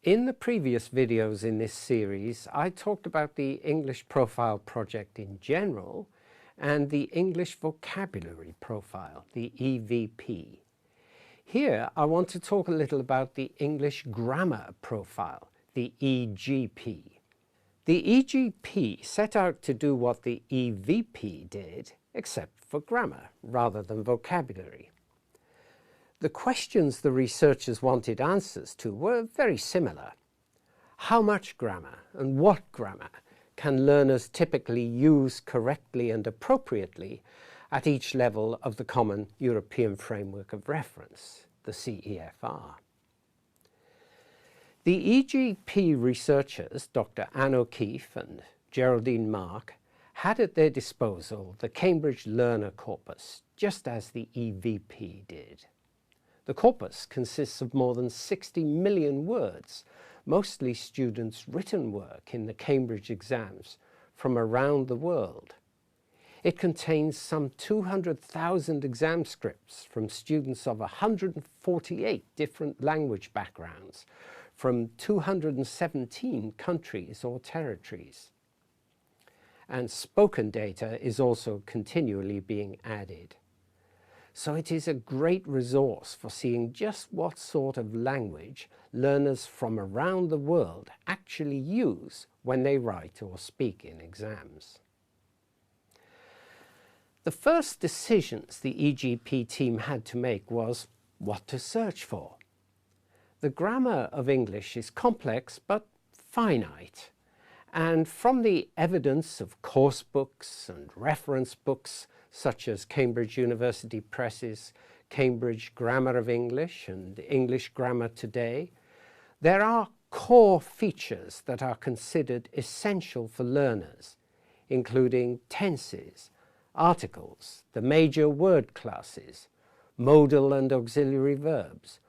In the previous videos in this series, I talked about the English Profile Project in general and the English Vocabulary Profile, the EVP. Here, I want to talk a little about the English Grammar Profile, the EGP. The EGP set out to do what the EVP did, except for grammar rather than vocabulary. The questions the researchers wanted answers to were very similar. How much grammar and what grammar can learners typically use correctly and appropriately at each level of the Common European Framework of Reference, the CEFR? The EGP researchers, Dr. Anne O'Keefe and Geraldine Mark, had at their disposal the Cambridge Learner Corpus, just as the EVP did. The corpus consists of more than 60 million words, mostly students' written work in the Cambridge exams from around the world. It contains some 200,000 exam scripts from students of 148 different language backgrounds from 217 countries or territories. And spoken data is also continually being added. So it is a great resource for seeing just what sort of language learners from around the world actually use when they write or speak in exams. The first decisions the EGP team had to make was what to search for. The grammar of English is complex but finite, and from the evidence of course books and reference books such as Cambridge University Press's Cambridge Grammar of English and English Grammar Today, there are core features that are considered essential for learners, including tenses, articles, the major word classes, modal and auxiliary verbs,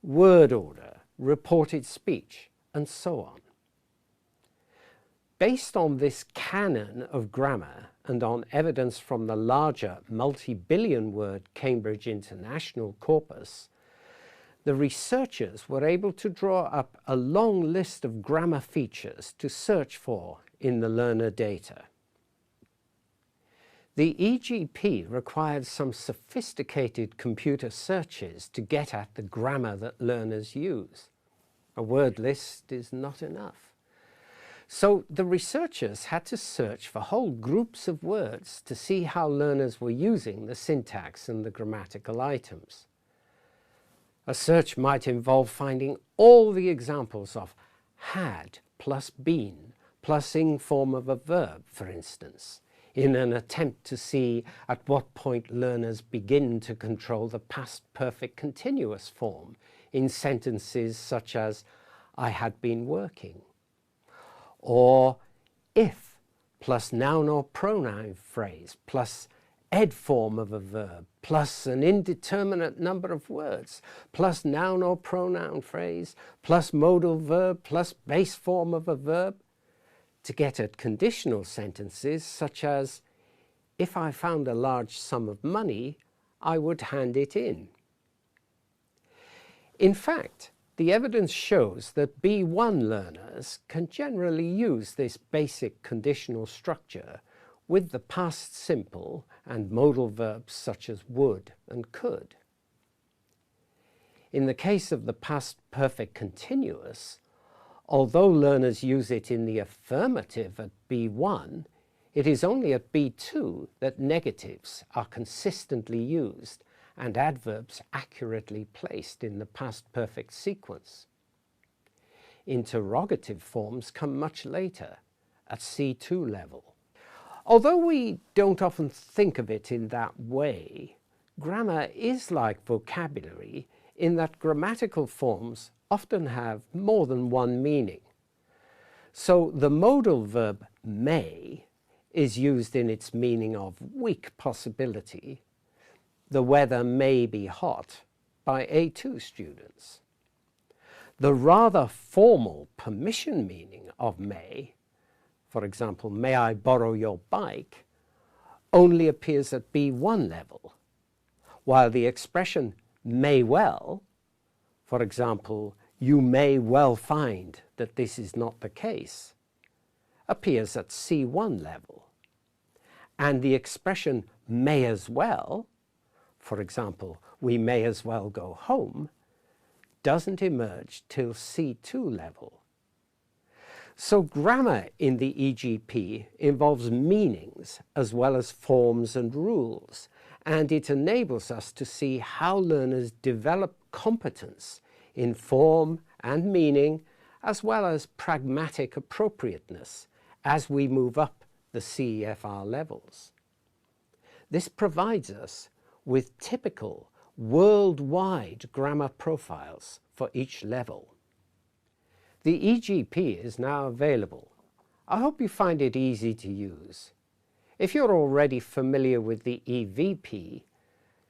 word order, reported speech, and so on. Based on this canon of grammar and on evidence from the larger multi-billion word Cambridge International Corpus, the researchers were able to draw up a long list of grammar features to search for in the learner data. The EGP required some sophisticated computer searches to get at the grammar that learners use. A word list is not enough. So the researchers had to search for whole groups of words to see how learners were using the syntax and the grammatical items. A search might involve finding all the examples of had plus been plus ing form of a verb, for instance, in an attempt to see at what point learners begin to control the past perfect continuous form in sentences such as I had been working, or if plus noun or pronoun phrase plus ed form of a verb plus an indeterminate number of words plus noun or pronoun phrase plus modal verb plus base form of a verb, to get at conditional sentences such as if I found a large sum of money, I would hand it in. In fact, the evidence shows that B1 learners can generally use this basic conditional structure with the past simple and modal verbs such as would and could. In the case of the past perfect continuous, although learners use it in the affirmative at B1, it is only at B2 that negatives are consistently used and adverbs accurately placed in the past perfect sequence. Interrogative forms come much later, at C2 level. Although we don't often think of it in that way, grammar is like vocabulary in that grammatical forms often have more than one meaning. So the modal verb may is used in its meaning of weak possibility. The weather may be hot by A2 students. The rather formal permission meaning of may, for example, may I borrow your bike, only appears at B1 level, while the expression may well, for example, you may well find that this is not the case, appears at C1 level. And the expression may as well, for example, we may as well go home, doesn't emerge till C2 level. So grammar in the EGP involves meanings as well as forms and rules, and it enables us to see how learners develop competence in form and meaning, as well as pragmatic appropriateness as we move up the CEFR levels. This provides us with typical worldwide grammar profiles for each level. The EGP is now available. I hope you find it easy to use. If you're already familiar with the EVP,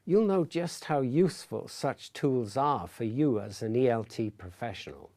you'll know just how useful such tools are for you as an ELT professional.